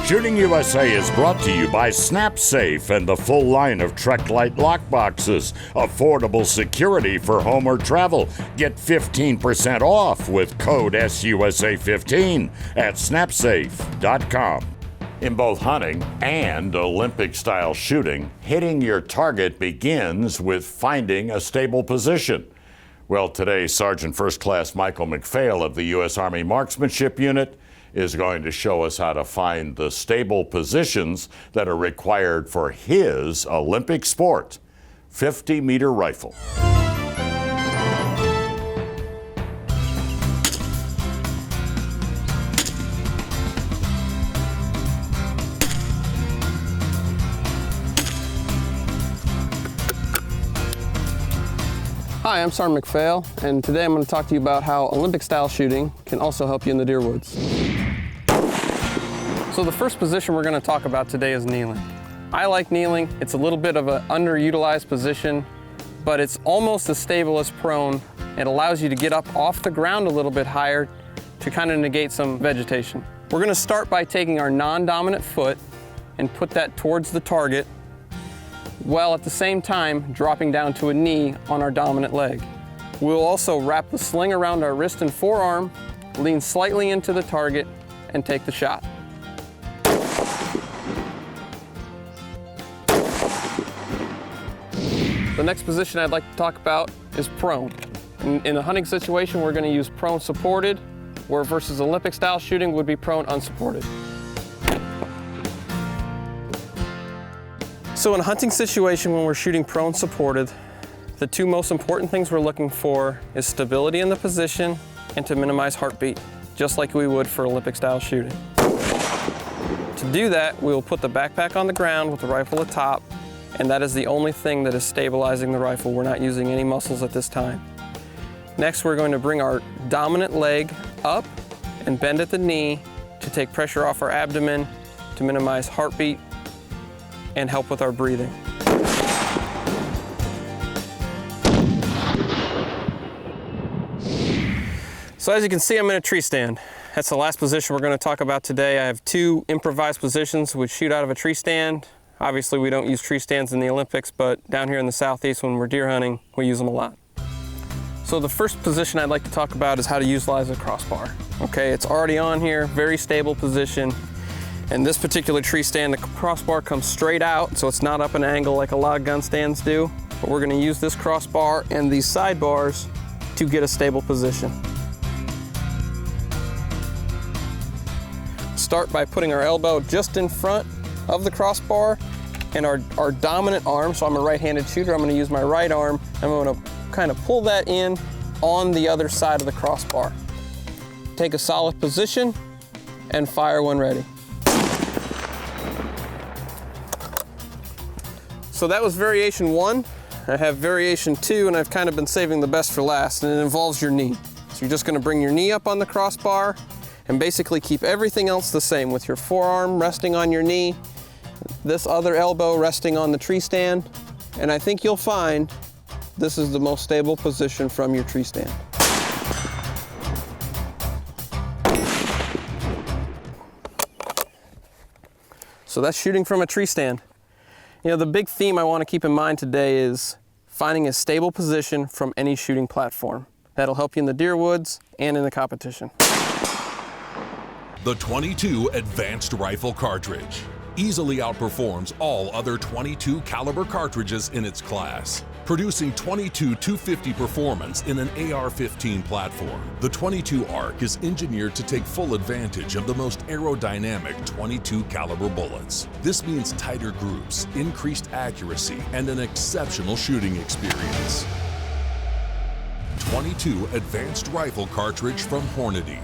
Shooting USA is brought to you by SnapSafe and the full line of Trek-Lite lockboxes. Affordable security for home or travel. Get 15% off with code SUSA15 at snapsafe.com. In both hunting and Olympic-style shooting, hitting your target begins with finding a stable position. Well, today, Sergeant First Class Michael McPhail of the U.S. Army Marksmanship Unit is going to show us how to find the stable positions that are required for his Olympic sport, 50-meter rifle. Hi, I'm Sergeant McPhail, and today I'm going to talk to you about how Olympic-style shooting can also help you in the deer woods. So the first position we're going to talk about today is kneeling. I like kneeling. It's a little bit of an underutilized position, but it's almost as stable as prone. It allows you to get up off the ground a little bit higher to kind of negate some vegetation. We're going to start by taking our non-dominant foot and put that towards the target, while at the same time dropping down to a knee on our dominant leg. We'll also wrap the sling around our wrist and forearm, lean slightly into the target, and take the shot. The next position I'd like to talk about is prone. In a hunting situation, we're going to use prone supported, where versus Olympic style shooting would be prone unsupported. So in a hunting situation, when we're shooting prone supported, the two most important things we're looking for is stability in the position and to minimize heartbeat, just like we would for Olympic style shooting. To do that, we will put the backpack on the ground with the rifle atop, and that is the only thing that is stabilizing the rifle. We're not using any muscles at this time. Next, we're going to bring our dominant leg up and bend at the knee to take pressure off our abdomen, to minimize heartbeat, and help with our breathing. So as you can see, I'm in a tree stand. That's the last position we're going to talk about today. I have two improvised positions which shoot out of a tree stand. Obviously we don't use tree stands in the Olympics, but down here in the Southeast when we're deer hunting, we use them a lot. So the first position I'd like to talk about is how to utilize a crossbar. Okay, it's already on here, very stable position. In this particular tree stand, the crossbar comes straight out, so it's not up an angle like a lot of gun stands do. But we're going to use this crossbar and these sidebars to get a stable position. Start by putting our elbow just in front of the crossbar and our dominant arm, so I'm a right-handed shooter, I'm going to use my right arm. I'm going to kind of pull that in on the other side of the crossbar. Take a solid position and fire when ready. So that was variation 1. I have variation 2, and I've kind of been saving the best for last, and it involves your knee. So you're just going to bring your knee up on the crossbar and basically keep everything else the same, with your forearm resting on your knee, this other elbow resting on the tree stand, and I think you'll find this is the most stable position from your tree stand. So that's shooting from a tree stand. You know, the big theme I want to keep in mind today is finding a stable position from any shooting platform. That'll help you in the deer woods and in the competition. The .22 Advanced Rifle Cartridge easily outperforms all other .22 caliber cartridges in its class, producing .22 250 performance in an AR-15 platform. The .22 ARC is engineered to take full advantage of the most aerodynamic .22 caliber bullets. This means tighter groups, increased accuracy, and an exceptional shooting experience. .22 Advanced Rifle Cartridge from Hornady.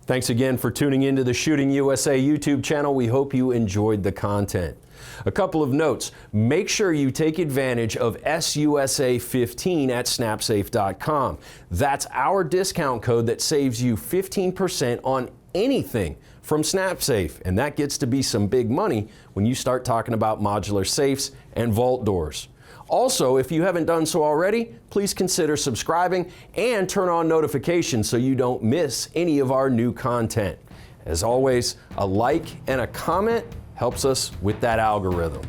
Thanks again for tuning into the Shooting USA YouTube channel. We hope you enjoyed the content. A couple of notes. Make sure you take advantage of SUSA15 at snapsafe.com. That's our discount code that saves you 15% on anything from SnapSafe, and that gets to be some big money when you start talking about modular safes and vault doors. Also, if you haven't done so already, please consider subscribing and turn on notifications so you don't miss any of our new content. As always, a like and a comment helps us with that algorithm.